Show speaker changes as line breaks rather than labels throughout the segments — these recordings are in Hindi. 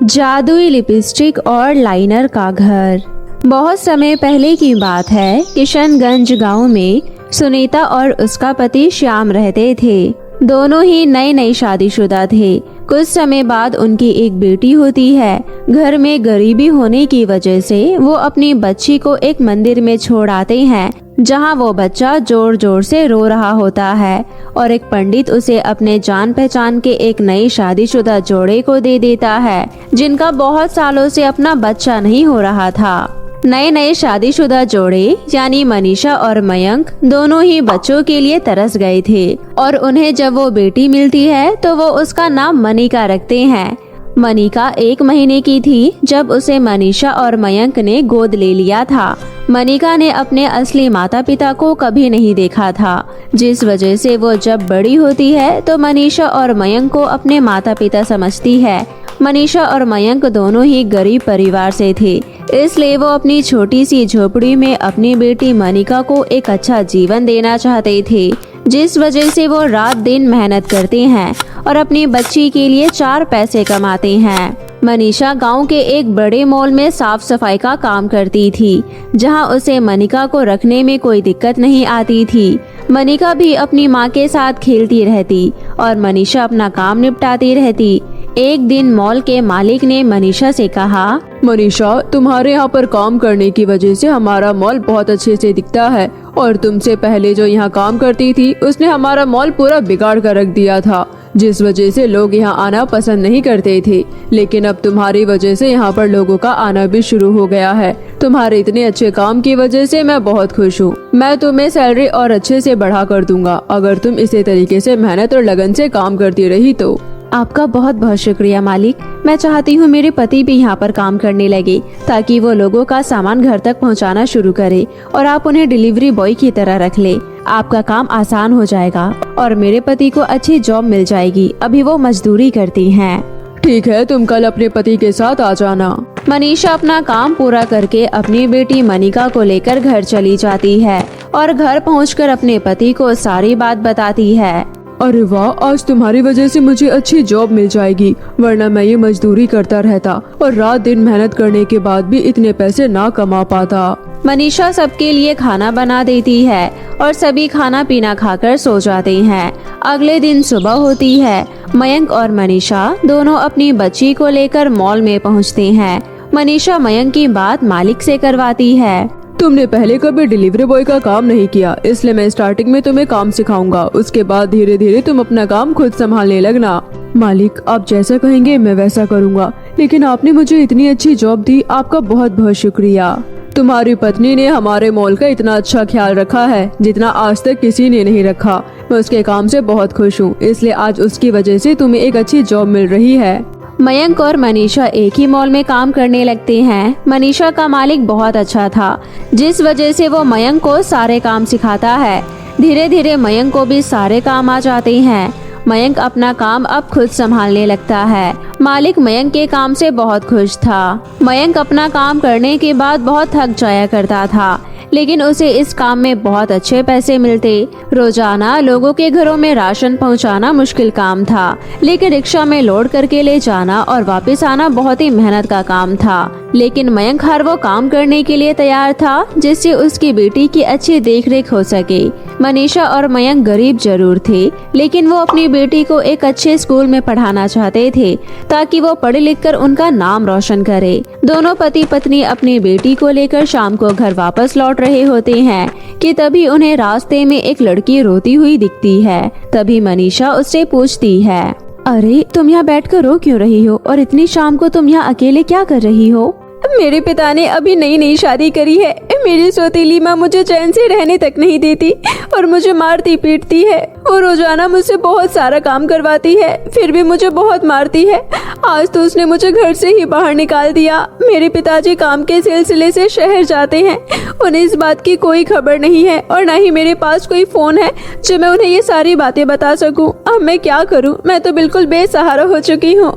जादुई लिपस्टिक और लाइनर का घर। बहुत समय पहले की बात है। किशनगंज गांव में सुनीता और उसका पति श्याम रहते थे। दोनों ही नए नए शादीशुदा थे। कुछ समय बाद उनकी एक बेटी होती है। घर में गरीबी होने की वजह से वो अपनी बच्ची को एक मंदिर में छोड़ आते हैं, जहां वो बच्चा जोर जोर से रो रहा होता है और एक पंडित उसे अपने जान पहचान के एक नई शादीशुदा जोड़े को दे देता है, जिनका बहुत सालों से अपना बच्चा नहीं हो रहा था। नए नए शादीशुदा जोड़े यानी मनीषा और मयंक दोनों ही बच्चों के लिए तरस गए थे और उन्हें जब वो बेटी मिलती है तो वो उसका नाम मनिका रखते हैं। मनिका 1 महीने की थी जब उसे मनीषा और मयंक ने गोद ले लिया था। मनिका ने अपने असली माता पिता को कभी नहीं देखा था, जिस वजह से वो जब बड़ी होती है तो मनीषा और मयंक को अपने माता पिता समझती है। मनीषा और मयंक दोनों ही गरीब परिवार से थे, इसलिए वो अपनी छोटी सी झोपड़ी में अपनी बेटी मनिका को एक अच्छा जीवन देना चाहते थे, जिस वजह से वो रात दिन मेहनत करते हैं और अपनी बच्ची के लिए 4 पैसे कमाते हैं। मनीषा गांव के एक बड़े मॉल में साफ सफाई का काम करती थी, जहां उसे मनिका को रखने में कोई दिक्कत नहीं आती थी। मनिका भी अपनी मां के साथ खेलती रहती और मनीषा अपना काम निपटाती रहती। एक दिन मॉल के मालिक ने मनीषा से कहा,
मनीषा, तुम्हारे यहाँ पर काम करने की वजह से हमारा मॉल बहुत अच्छे से दिखता है और तुमसे पहले जो यहाँ काम करती थी उसने हमारा मॉल पूरा बिगाड़ कर रख दिया था, जिस वजह से लोग यहाँ आना पसंद नहीं करते थे। लेकिन अब तुम्हारी वजह से यहाँ पर लोगों का आना भी शुरू हो गया है। तुम्हारे इतने अच्छे काम की वजह से मैं बहुत खुश हूँ। मैं तुम्हें सैलरी और अच्छे से बढ़ा कर दूंगा अगर तुम इसी तरीके से मेहनत और लगन से काम करती रही तो।
आपका बहुत बहुत शुक्रिया मालिक। मैं चाहती हूँ मेरे पति भी यहाँ पर काम करने लगे ताकि वो लोगों का सामान घर तक पहुँचाना शुरू करे और आप उन्हें डिलीवरी बॉय की तरह रख ले। आपका काम आसान हो जाएगा और मेरे पति को अच्छी जॉब मिल जाएगी। अभी वो मजदूरी करती हैं।
ठीक है, तुम कल अपने पति के साथ आ जाना।
मनीषा अपना काम पूरा करके अपनी बेटी मनिका को लेकर घर चली जाती है और घर पहुँचकर अपने पति को सारी बात बताती है।
अरे वाह, आज तुम्हारी वजह से मुझे अच्छी जॉब मिल जाएगी, वरना मैं ये मजदूरी करता रहता और रात दिन मेहनत करने के बाद भी इतने पैसे ना कमा पाता।
मनीषा सबके लिए खाना बना देती है और सभी खाना पीना खाकर सो जाते हैं। अगले दिन सुबह होती है। मयंक और मनीषा दोनों अपनी बच्ची को लेकर मॉल में पहुंचते हैं। मनीषा मयंक की बात मालिक से करवाती है।
तुमने पहले कभी डिलीवरी बॉय का काम नहीं किया, इसलिए मैं स्टार्टिंग में तुम्हें काम सिखाऊंगा। उसके बाद धीरे धीरे तुम अपना काम खुद संभालने लगना। मालिक, आप जैसा कहेंगे मैं वैसा करूंगा, लेकिन आपने मुझे इतनी अच्छी जॉब दी, आपका बहुत बहुत शुक्रिया। तुम्हारी पत्नी ने हमारे मॉल का इतना अच्छा ख्याल रखा है जितना आज तक किसी ने नहीं रखा। मैं उसके काम से बहुत खुश हूँ, इसलिए आज उसकी वजह से तुम्हें एक अच्छी जॉब मिल रही है।
मयंक और मनीषा एक ही मॉल में काम करने लगते हैं। मनीषा का मालिक बहुत अच्छा था, जिस वजह से वो मयंक को सारे काम सिखाता है। धीरे धीरे मयंक को भी सारे काम आ जाते हैं। मयंक अपना काम अब खुद संभालने लगता है। मालिक मयंक के काम से बहुत खुश था। मयंक अपना काम करने के बाद बहुत थक जाया करता था, लेकिन उसे इस काम में बहुत अच्छे पैसे मिलते। रोजाना लोगों के घरों में राशन पहुंचाना मुश्किल काम था, लेकिन रिक्शा में लोड करके ले जाना और वापस आना बहुत ही मेहनत का काम था। लेकिन मयंक हर वो काम करने के लिए तैयार था जिससे उसकी बेटी की अच्छी देखरेख हो सके। मनीषा और मयंक गरीब जरूर थे, लेकिन वो अपनी बेटी को एक अच्छे स्कूल में पढ़ाना चाहते थे ताकि वो पढ़ लिख कर उनका नाम रोशन करे। दोनों पति पत्नी अपनी बेटी को लेकर शाम को घर वापस लौट रहे होते हैं कि तभी उन्हें रास्ते में एक लड़की रोती हुई दिखती है। तभी मनीषा उससे पूछती है, अरे तुम यहाँ बैठकर रो क्यों रही हो और इतनी शाम को तुम यहाँ अकेले क्या कर रही हो?
मेरे पिता ने अभी नई नई शादी करी है। मेरी सौतेली माँ मुझे चैन से रहने तक नहीं देती और मुझे मारती पीटती है। वो रोजाना मुझसे बहुत सारा काम करवाती है, फिर भी मुझे बहुत मारती है। आज तो उसने मुझे घर से ही बाहर निकाल दिया। मेरे पिताजी काम के सिलसिले से शहर जाते हैं, उन्हें इस बात की कोई खबर नहीं है और न ही मेरे पास कोई फोन है जो मैं उन्हें ये सारी बातें बता सकूं। अब मैं क्या करूं? मैं तो बिल्कुल बेसहारा हो चुकी हूँ।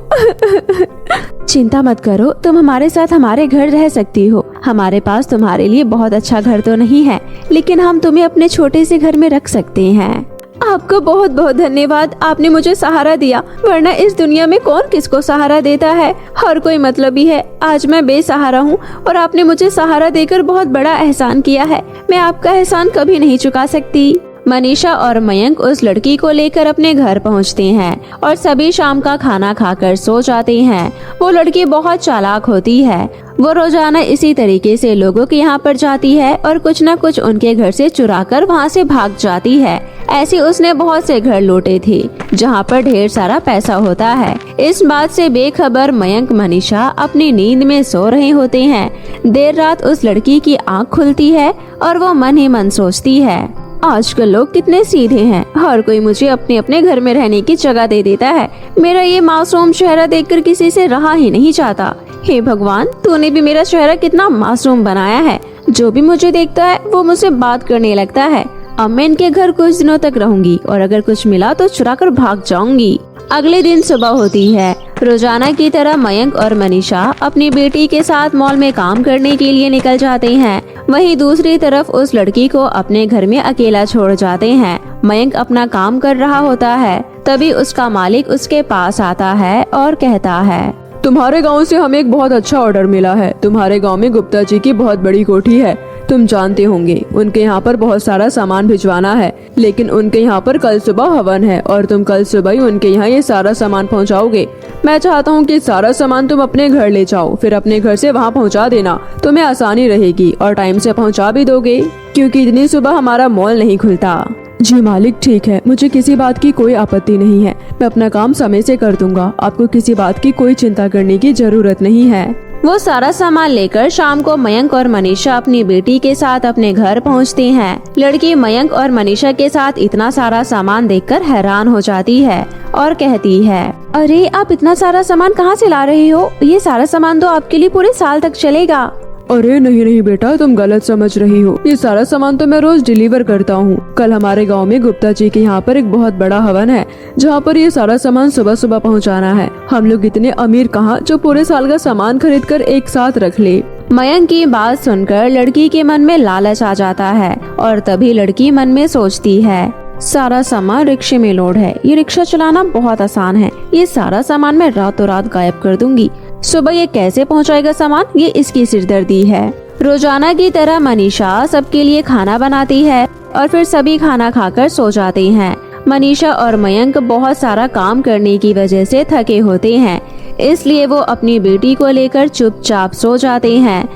चिंता मत करो, तुम हमारे साथ हमारे घर रह सकती हो। हमारे पास तुम्हारे लिए बहुत अच्छा घर तो नहीं है, लेकिन हम तुम्हें अपने छोटे से घर में रख सकते हैं।
आपका बहुत बहुत धन्यवाद, आपने मुझे सहारा दिया, वरना इस दुनिया में कौन किसको सहारा देता है, हर कोई मतलबी है। आज मैं बेसहारा हूँ और आपने मुझे सहारा देकर बहुत बड़ा एहसान किया है। मैं आपका एहसान कभी नहीं चुका सकती।
मनीषा और मयंक उस लड़की को लेकर अपने घर पहुंचते हैं और सभी शाम का खाना खाकर सो जाते हैं। वो लड़की बहुत चालाक होती है। वो रोजाना इसी तरीके से लोगों के यहाँ पर जाती है और कुछ न कुछ उनके घर से चुरा कर वहाँ से भाग जाती है। ऐसे उसने बहुत से घर लूटे थे जहाँ पर ढेर सारा पैसा होता है। इस बात से बेखबर मयंक मनीषा अपनी नींद में सो रहे होते हैं। देर रात उस लड़की की आँख खुलती है और वो मन ही मन सोचती है, आजकल लोग कितने सीधे हैं, हर कोई मुझे अपने अपने घर में रहने की जगह दे देता है। मेरा ये मासूम चेहरा देखकर किसी से रहा ही नहीं जाता। हे भगवान, तूने भी मेरा चेहरा कितना मासूम बनाया है। जो भी मुझे देखता है वो मुझसे बात करने लगता है। अब मैं इनके घर कुछ दिनों तक रहूंगी और अगर कुछ मिला तो चुरा कर भाग जाऊंगी। अगले दिन सुबह होती है। रोजाना की तरह मयंक और मनीषा अपनी बेटी के साथ मॉल में काम करने के लिए निकल जाते हैं। वहीं दूसरी तरफ उस लड़की को अपने घर में अकेला छोड़ जाते हैं। मयंक अपना काम कर रहा होता है, तभी उसका मालिक उसके पास आता है और कहता है,
तुम्हारे गांव से हमें एक बहुत अच्छा ऑर्डर मिला है। तुम्हारे गांव में गुप्ता जी की बहुत बड़ी कोठी है, तुम जानते होंगे। उनके यहाँ पर बहुत सारा सामान भिजवाना है, लेकिन उनके यहाँ पर कल सुबह हवन है और तुम कल सुबह ही उनके यहाँ ये सारा सामान पहुँचाओगे। मैं चाहता हूँ कि सारा सामान तुम अपने घर ले जाओ, फिर अपने घर से वहाँ पहुँचा देना। तुम्हें आसानी रहेगी और टाइम से पहुँचा भी दोगे, क्योंकि इतनी सुबह हमारा मॉल नहीं खुलता। जी मालिक, ठीक है, मुझे किसी बात की कोई आपत्ति नहीं है। मैं अपना काम समय से कर दूंगा। आपको किसी बात की कोई चिंता करने की जरूरत नहीं है।
वो सारा सामान लेकर शाम को मयंक और मनीषा अपनी बेटी के साथ अपने घर पहुंचते हैं। लड़की मयंक और मनीषा के साथ इतना सारा सामान देखकर हैरान हो जाती है और कहती है, अरे आप इतना सारा सामान कहाँ से ला रही हो? ये सारा सामान तो आपके लिए पूरे साल तक चलेगा।
अरे नहीं नहीं बेटा, तुम गलत समझ रही हो। ये सारा सामान तो मैं रोज डिलीवर करता हूँ। कल हमारे गांव में गुप्ता जी के यहाँ पर एक बहुत बड़ा हवन है, जहाँ पर ये सारा सामान सुबह सुबह पहुँचाना है। हम लोग इतने अमीर कहाँ जो पूरे साल का सामान खरीद कर एक साथ रख ले।
मयंक की बात सुनकर लड़की के मन में लालच आ जाता है और तभी लड़की मन में सोचती है, सारा सामान रिक्शे में लोड है, ये रिक्शा चलाना बहुत आसान है। ये सारा सामान मैं रातों रात गायब कर दूंगी। सुबह ये कैसे पहुंचाएगा सामान, ये इसकी सिरदर्दी है। रोजाना की तरह मनीषा सबके लिए खाना बनाती है और फिर सभी खाना खाकर सो जाते हैं। मनीषा और मयंक बहुत सारा काम करने की वजह से थके होते हैं, इसलिए वो अपनी बेटी को लेकर चुपचाप सो जाते हैं।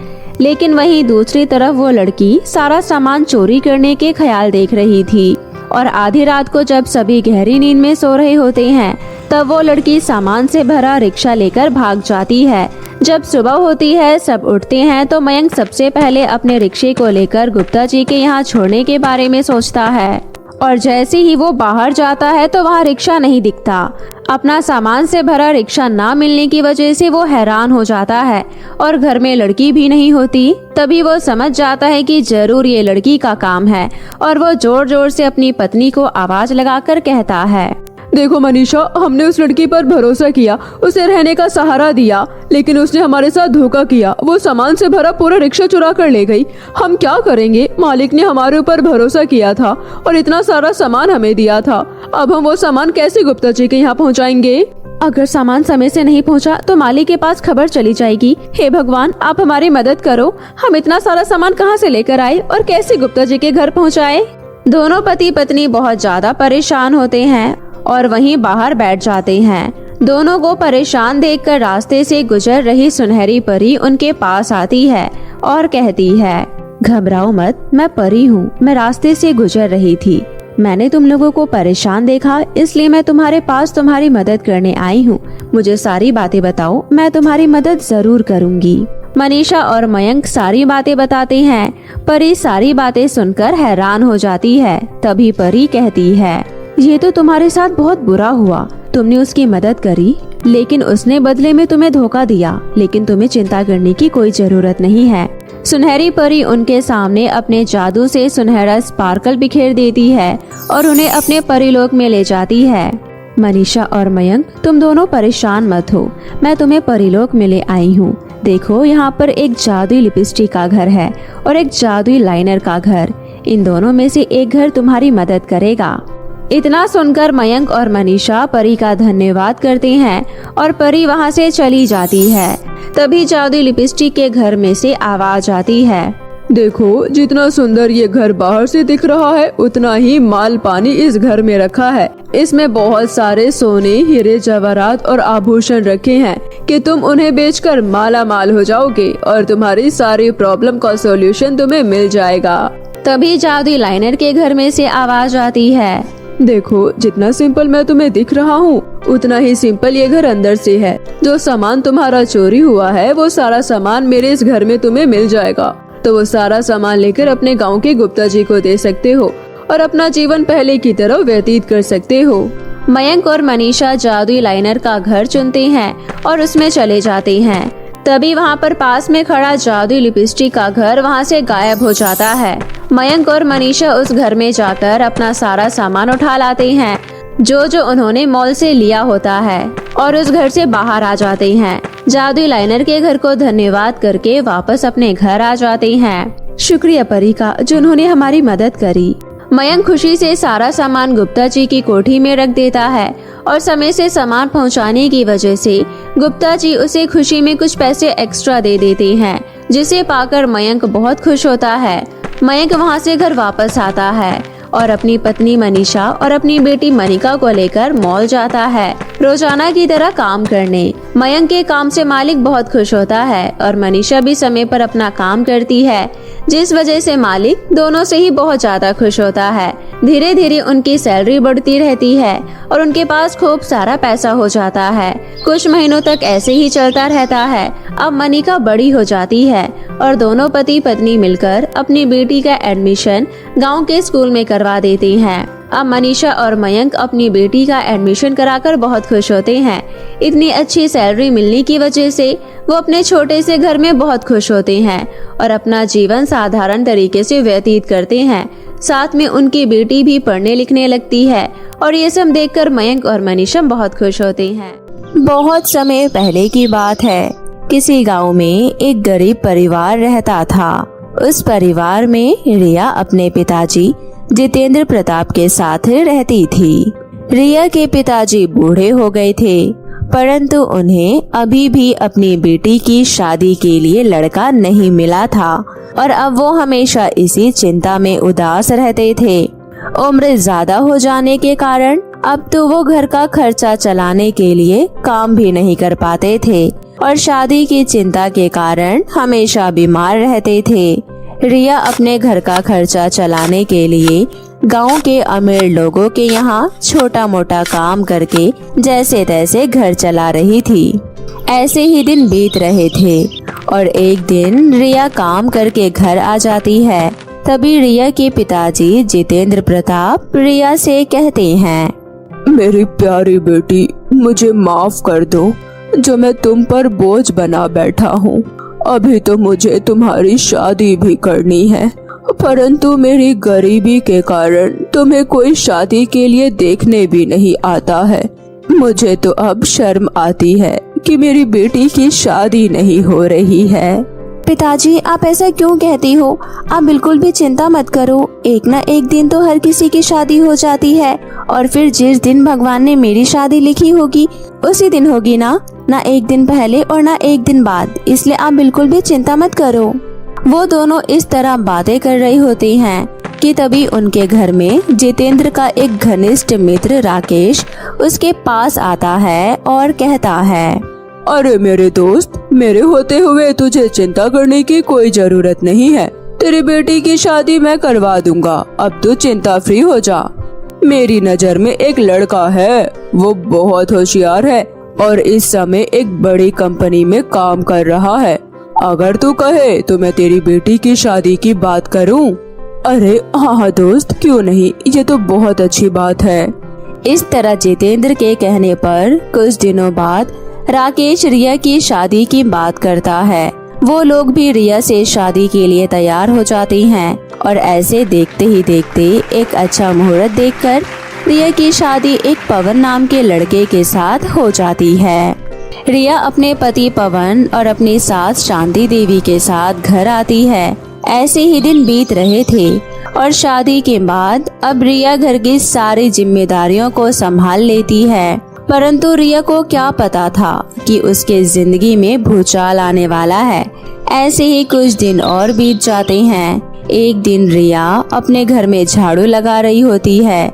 लेकिन वहीं दूसरी तरफ वो लड़की सारा सामान चोरी करने के ख्याल देख रही थी और आधी रात को जब सभी गहरी नींद में सो रहे होते हैं, तब वो लड़की सामान से भरा रिक्शा लेकर भाग जाती है। जब सुबह होती है, सब उठते हैं, तो मयंक सबसे पहले अपने रिक्शे को लेकर गुप्ता जी के यहाँ छोड़ने के बारे में सोचता है और जैसे ही वो बाहर जाता है तो वहाँ रिक्शा नहीं दिखता। अपना सामान से भरा रिक्शा ना मिलने की वजह से वो हैरान हो जाता है और घर में लड़की भी नहीं होती। तभी वो समझ जाता है कि जरूर ये लड़की का काम है और वो जोर जोर से अपनी पत्नी को आवाज लगाकर कहता है,
देखो मनीषा, हमने उस लड़की पर भरोसा किया, उसे रहने का सहारा दिया, लेकिन उसने हमारे साथ धोखा किया। वो सामान से भरा पूरा रिक्शा चुरा कर ले गई। हम क्या करेंगे? मालिक ने हमारे ऊपर भरोसा किया था और इतना सारा सामान हमें दिया था। अब हम वो सामान कैसे गुप्ता जी के यहाँ पहुँचाएंगे?
अगर सामान समय से नहीं पहुंचा तो मालिक के पास खबर चली जाएगी। हे भगवान, आप हमारी मदद करो। हम इतना सारा सामान कहाँ से लेकर आए और कैसे गुप्ता जी के घर पहुँचाए?
दोनों पति पत्नी बहुत ज्यादा परेशान होते हैं और वहीं बाहर बैठ जाते हैं। दोनों को परेशान देखकर रास्ते से गुजर रही सुनहरी परी उनके पास आती है और कहती है, घबराओ मत, मैं परी हूँ। मैं रास्ते से गुजर रही थी, मैंने तुम लोगों को परेशान देखा, इसलिए मैं तुम्हारे पास तुम्हारी मदद करने आई हूँ। मुझे सारी बातें बताओ, मैं तुम्हारी मदद जरूर करूँगी। मनीषा और मयंक सारी बातें बताते हैं। परी सारी बातें सुनकर हैरान हो जाती है। तभी परी कहती है, ये तो तुम्हारे साथ बहुत बुरा हुआ। तुमने उसकी मदद करी, लेकिन उसने बदले में तुम्हें धोखा दिया। लेकिन तुम्हें चिंता करने की कोई जरूरत नहीं है। सुनहरी परी उनके सामने अपने जादू से सुनहरा स्पार्कल बिखेर देती है और उन्हें अपने परीलोक में ले जाती है। मनीषा और मयंक, तुम दोनों परेशान मत हो, मैं तुम्हें परीलोक में ले आई हूँ। देखो, यहाँ पर एक जादुई लिपस्टिक का घर है और एक जादुई लाइनर का घर। इन दोनों में से एक घर तुम्हारी मदद करेगा। इतना सुनकर मयंक और मनीषा परी का धन्यवाद करते हैं और परी वहाँ से चली जाती है। तभी जादुई लिपस्टिक के घर में से आवाज आती है,
देखो, जितना सुंदर ये घर बाहर से दिख रहा है उतना ही माल पानी इस घर में रखा है। इसमें बहुत सारे सोने, हीरे, जवाहरात और आभूषण रखे हैं कि तुम उन्हें बेचकर माला माल हो जाओगे और तुम्हारी सारी प्रॉब्लम का सॉल्यूशन तुम्हें मिल जाएगा।
तभी जादुई लाइनर के घर में से आवाज आती है,
देखो, जितना सिंपल मैं तुम्हें दिख रहा हूँ उतना ही सिंपल ये घर अंदर से है। जो सामान तुम्हारा चोरी हुआ है वो सारा सामान मेरे इस घर में तुम्हें मिल जाएगा। तो वो सारा सामान लेकर अपने गांव के गुप्ता जी को दे सकते हो और अपना जीवन पहले की तरह व्यतीत कर सकते हो।
मयंक और मनीषा जादुई लाइनर का घर चुनते हैं और उसमें चले जाते हैं। तभी वहाँ पर पास में खड़ा जादुई लिपस्टिक का घर वहाँ से गायब हो जाता है। मयंक और मनीषा उस घर में जाकर अपना सारा सामान उठा लाते हैं जो उन्होंने मॉल से लिया होता है और उस घर से बाहर आ जाते हैं। जादुई लाइनर के घर को धन्यवाद करके वापस अपने घर आ जाते हैं। शुक्रिया परी का, जिन्होंने हमारी मदद करी। मयंक खुशी से सारा सामान गुप्ता जी की कोठी में रख देता है और समय से सामान पहुंचाने की वजह से गुप्ता जी उसे खुशी में कुछ पैसे एक्स्ट्रा दे देते हैं, जिसे पाकर मयंक बहुत खुश होता है। मयंक वहां से घर वापस आता है और अपनी पत्नी मनीषा और अपनी बेटी मनिका को लेकर मॉल जाता है रोजाना की तरह काम करने। मयंक के काम से मालिक बहुत खुश होता है और मनीषा भी समय पर अपना काम करती है, जिस वजह से मालिक दोनों से ही बहुत ज्यादा खुश होता है। धीरे धीरे उनकी सैलरी बढ़ती रहती है और उनके पास खूब सारा पैसा हो जाता है। कुछ महीनों तक ऐसे ही चलता रहता है। अब मनिका बड़ी हो जाती है और दोनों पति पत्नी मिलकर अपनी बेटी का एडमिशन गांव के स्कूल में करवा देते हैं। अब मनीषा और मयंक अपनी बेटी का एडमिशन कराकर बहुत खुश होते हैं। इतनी अच्छी सैलरी मिलने की वजह से वो अपने छोटे से घर में बहुत खुश होते हैं और अपना जीवन साधारण तरीके से व्यतीत करते हैं। साथ में उनकी बेटी भी पढ़ने लिखने लगती है और ये सब देखकर मयंक और मनीषा बहुत खुश होते हैं।
बहुत समय पहले की बात है। किसी गांव में एक गरीब परिवार रहता था। उस परिवार में रिया अपने पिताजी जितेंद्र प्रताप के साथ रहती थी। रिया के पिताजी बूढ़े हो गए थे, परंतु उन्हें अभी भी अपनी बेटी की शादी के लिए लड़का नहीं मिला था और अब वो हमेशा इसी चिंता में उदास रहते थे। उम्र ज्यादा हो जाने के कारण अब तो वो घर का खर्चा चलाने के लिए काम भी नहीं कर पाते थे और शादी की चिंता के कारण हमेशा बीमार रहते थे। रिया अपने घर का खर्चा चलाने के लिए गांव के अमीर लोगों के यहाँ छोटा मोटा काम करके जैसे तैसे घर चला रही थी। ऐसे ही दिन बीत रहे थे और एक दिन रिया काम करके घर आ जाती है। तभी रिया के पिताजी जितेंद्र प्रताप रिया से कहते हैं,
मेरी प्यारी बेटी, मुझे माफ कर दो जो मैं तुम पर बोझ बना बैठा हूँ। अभी तो मुझे तुम्हारी शादी भी करनी है, परंतु मेरी गरीबी के कारण तुम्हें कोई शादी के लिए देखने भी नहीं आता है। मुझे तो अब शर्म आती है कि मेरी बेटी की शादी नहीं हो रही है।
पिताजी, आप ऐसा क्यों कहती हो? आप बिल्कुल भी चिंता मत करो। एक ना एक दिन तो हर किसी की शादी हो जाती है और फिर जिस दिन भगवान ने मेरी शादी लिखी होगी उसी दिन होगी ना एक दिन पहले और ना एक दिन बाद। इसलिए आप बिल्कुल भी चिंता मत करो। वो दोनों इस तरह बातें कर रही होती हैं कि तभी उनके घर में जितेंद्र का एक घनिष्ठ मित्र राकेश उसके पास आता है और कहता है,
अरे मेरे दोस्त, मेरे होते हुए तुझे चिंता करने की कोई जरूरत नहीं है। तेरी बेटी की शादी मैं करवा दूंगा। अब तू चिंता फ्री हो जा। मेरी नजर में एक लड़का है, वो बहुत होशियार है और इस समय एक बड़ी कंपनी में काम कर रहा है। अगर तू कहे तो मैं तेरी बेटी की शादी की बात करूं। अरे हाँ दोस्त, क्यों नहीं, ये तो बहुत अच्छी बात है।
इस तरह जितेंद्र के कहने पर कुछ दिनों बाद राकेश रिया की शादी की बात करता है। वो लोग भी रिया से शादी के लिए तैयार हो जाते हैं और ऐसे देखते ही देखते एक अच्छा मुहूर्त देखकर रिया की शादी एक पवन नाम के लड़के के साथ हो जाती है। रिया अपने पति पवन और अपनी सास शांति देवी के साथ घर आती है। ऐसे ही दिन बीत रहे थे और शादी के बाद अब रिया घर की सारी जिम्मेदारियों को संभाल लेती है। परंतु रिया को क्या पता था कि उसके जिंदगी में भूचाल आने वाला है। ऐसे ही कुछ दिन और बीत जाते हैं। एक दिन रिया अपने घर में झाड़ू लगा रही होती है।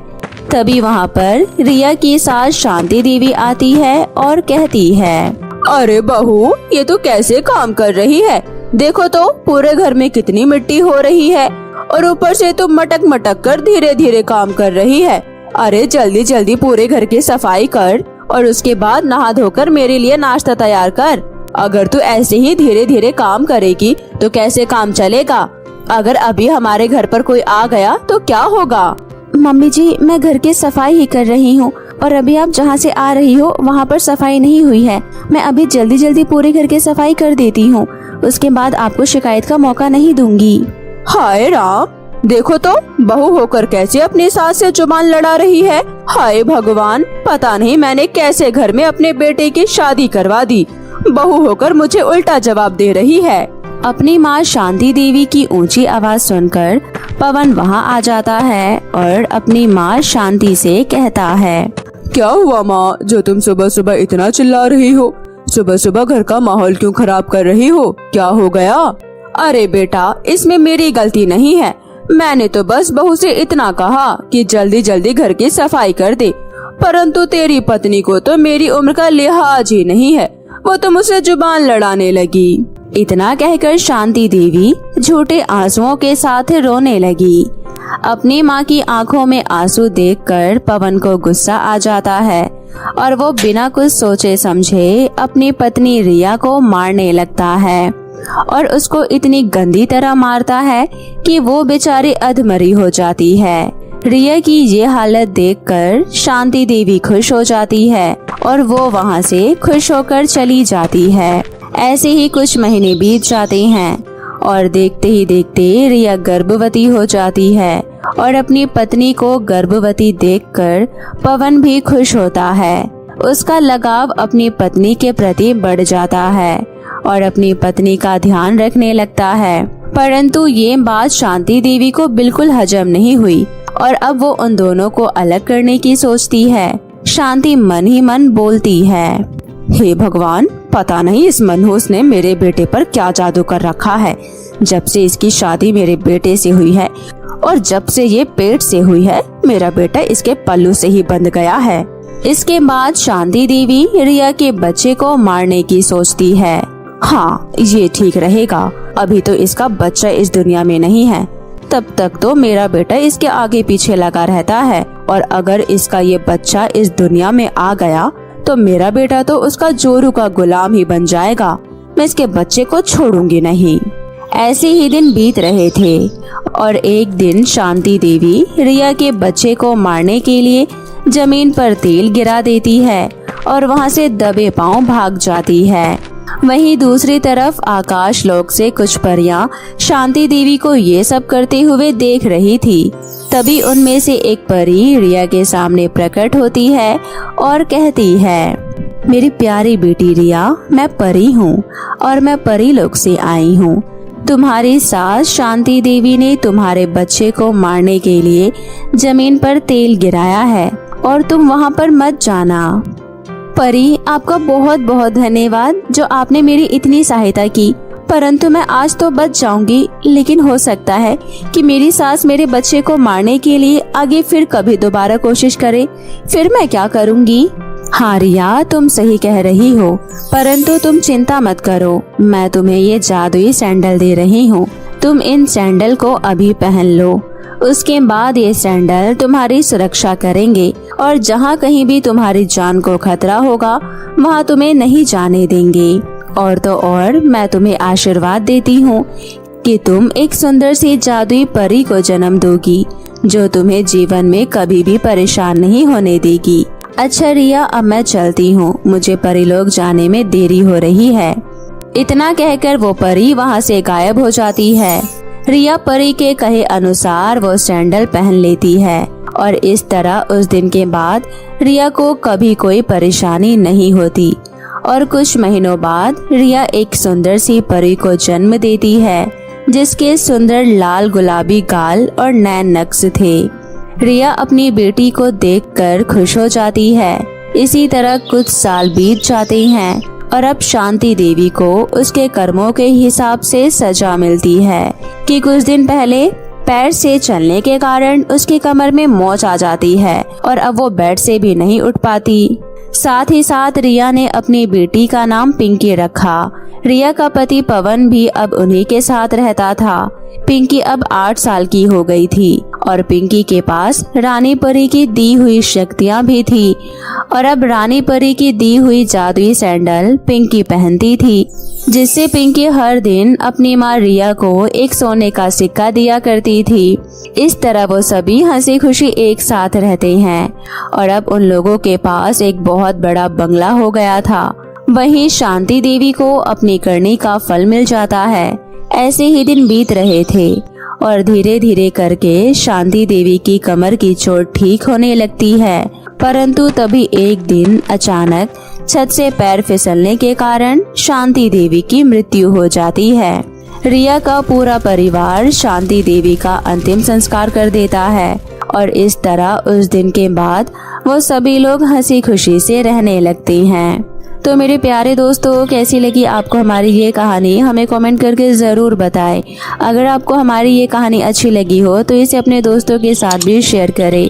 तभी वहाँ पर रिया की सास शांति देवी आती है और कहती है,
अरे बहू, ये तो कैसे काम कर रही है। देखो तो पूरे घर में कितनी मिट्टी हो रही है और ऊपर से तो मटक मटक कर धीरे धीरे काम कर रही है। अरे जल्दी जल्दी पूरे घर की सफाई कर और उसके बाद नहा धोकर मेरे लिए नाश्ता तैयार कर। अगर तू ऐसे ही धीरे धीरे काम करेगी तो कैसे काम चलेगा। अगर अभी हमारे घर पर कोई आ गया तो क्या होगा।
मम्मी जी, मैं घर की सफाई ही कर रही हूँ और अभी आप जहाँ से आ रही हो वहाँ पर सफाई नहीं हुई है। मैं अभी जल्दी जल्दी पूरे घर की सफाई कर देती हूँ, उसके बाद आपको शिकायत का मौका नहीं दूंगी।
हाय राम, देखो तो बहू होकर कैसे अपनी सास से जुबान लड़ा रही है। हाय भगवान, पता नहीं मैंने कैसे घर में अपने बेटे की शादी करवा दी। बहू होकर मुझे उल्टा जवाब दे रही है।
अपनी माँ शांति देवी की ऊंची आवाज सुनकर पवन वहाँ आ जाता है और अपनी माँ शांति से कहता है,
क्या हुआ माँ, जो तुम सुबह सुबह इतना चिल्ला रही हो। सुबह सुबह घर का माहौल क्यों खराब कर रही हो, क्या हो गया। अरे बेटा, इसमें मेरी गलती नहीं है। मैंने तो बस बहू से इतना कहा कि जल्दी जल्दी घर की सफाई कर दे, परंतु तेरी पत्नी को तो मेरी उम्र का लिहाज ही नहीं है। वो तो मुझसे जुबान लड़ाने लगी।
इतना कहकर शांति देवी झूठे आंसुओं के साथ रोने लगी। अपनी माँ की आंखों में आंसू देखकर पवन को गुस्सा आ जाता है और वो बिना कुछ सोचे समझे अपनी पत्नी रिया को मारने लगता है और उसको इतनी गंदी तरह मारता है कि वो बेचारी अधमरी हो जाती है। रिया की ये हालत देखकर शांति देवी खुश हो जाती है और वो वहाँ से खुश होकर चली जाती है। ऐसे ही कुछ महीने बीत जाते हैं और देखते ही देखते रिया गर्भवती हो जाती है और अपनी पत्नी को गर्भवती देखकर पवन भी खुश होता है। उसका लगाव अपनी पत्नी के प्रति बढ़ जाता है और अपनी पत्नी का ध्यान रखने लगता है। परंतु ये बात शांति देवी को बिल्कुल हजम नहीं हुई और अब वो उन दोनों को अलग करने की सोचती है। शांति मन ही मन बोलती है, हे भगवान, पता नहीं इस मनहूस ने मेरे बेटे पर क्या जादू कर रखा है। जब से इसकी शादी मेरे बेटे से हुई है और जब से ये पेट से हुई है, मेरा बेटा इसके पल्लू से ही बंध गया है। इसके बाद शांति देवी रिया के बच्चे को मारने की सोचती है। हाँ, ये ठीक रहेगा। अभी तो इसका बच्चा इस दुनिया में नहीं है, तब तक तो मेरा बेटा इसके आगे पीछे लगा रहता है और अगर इसका ये बच्चा इस दुनिया में आ गया तो मेरा बेटा तो उसका जोरू का गुलाम ही बन जाएगा। मैं इसके बच्चे को छोड़ूंगी नहीं। ऐसे ही दिन बीत रहे थे और एक दिन शांति देवी रिया के बच्चे को मारने के लिए जमीन पर तेल गिरा देती है और वहाँ से दबे पांव भाग जाती है। वहीं दूसरी तरफ आकाश लोक से कुछ परियां शांति देवी को ये सब करते हुए देख रही थी। तभी उनमें से एक परी रिया के सामने प्रकट होती है और कहती है, मेरी प्यारी बेटी रिया, मैं परी हूँ और मैं परी लोक से आई हूँ। तुम्हारी सास शांति देवी ने तुम्हारे बच्चे को मारने के लिए जमीन पर तेल गिराया है और तुम वहाँ पर मत जाना। परी, आपका बहुत बहुत धन्यवाद जो आपने मेरी इतनी सहायता की, परंतु मैं आज तो बच जाऊंगी, लेकिन हो सकता है कि मेरी सास मेरे बच्चे को मारने के लिए आगे फिर कभी दोबारा कोशिश करे, फिर मैं क्या करूंगी। हाँ रिया, तुम सही कह रही हो, परंतु तुम चिंता मत करो। मैं तुम्हें ये जादुई सैंडल दे रही हूँ, तुम इन सैंडल को अभी पहन लो। उसके बाद ये सैंडल तुम्हारी सुरक्षा करेंगे और जहाँ कहीं भी तुम्हारी जान को खतरा होगा वहाँ तुम्हें नहीं जाने देंगे। और तो और मैं तुम्हें आशीर्वाद देती हूँ कि तुम एक सुंदर सी जादुई परी को जन्म दोगी जो तुम्हें जीवन में कभी भी परेशान नहीं होने देगी। अच्छा रिया, अब मैं चलती हूँ, मुझे परीलोक जाने में देरी हो रही है। इतना कहकर वो परी वहाँ से गायब हो जाती है। रिया परी के कहे अनुसार वो सैंडल पहन लेती है और इस तरह उस दिन के बाद रिया को कभी कोई परेशानी नहीं होती और कुछ महीनों बाद रिया एक सुंदर सी परी को जन्म देती है जिसके सुंदर लाल गुलाबी गाल और नैन नक्श थे। रिया अपनी बेटी को देखकर खुश हो जाती है। इसी तरह कुछ साल बीत जाते हैं और अब शांति देवी को उसके कर्मों के हिसाब से सजा मिलती है कि कुछ दिन पहले पैर से चलने के कारण उसकी कमर में मोच आ जाती है और अब वो बेड से भी नहीं उठ पाती। साथ ही साथ रिया ने अपनी बेटी का नाम पिंकी रखा। रिया का पति पवन भी अब उन्हीं के साथ रहता था। पिंकी अब 8 साल की हो गई थी और पिंकी के पास रानी परी की दी हुई शक्तियां भी थी और अब रानी परी की दी हुई जादुई सैंडल पिंकी पहनती थी, जिससे पिंकी हर दिन अपनी माँ रिया को एक सोने का सिक्का दिया करती थी। इस तरह वो सभी हंसी खुशी एक साथ रहते हैं और अब उन लोगों के पास एक बहुत बड़ा बंगला हो गया था। वहीं शांति देवी को अपनी करनी का फल मिल जाता है। ऐसे ही दिन बीत रहे थे और धीरे धीरे करके शांति देवी की कमर की चोट ठीक होने लगती है, परंतु तभी एक दिन अचानक छत से पैर फिसलने के कारण शांति देवी की मृत्यु हो जाती है। रिया का पूरा परिवार शांति देवी का अंतिम संस्कार कर देता है और इस तरह उस दिन के बाद वो सभी लोग हंसी खुशी से रहने लगते हैं। तो मेरे प्यारे दोस्तों, कैसी लगी आपको हमारी ये कहानी, हमें कमेंट करके ज़रूर बताएं। अगर आपको हमारी ये कहानी अच्छी लगी हो तो इसे अपने दोस्तों के साथ भी शेयर करें।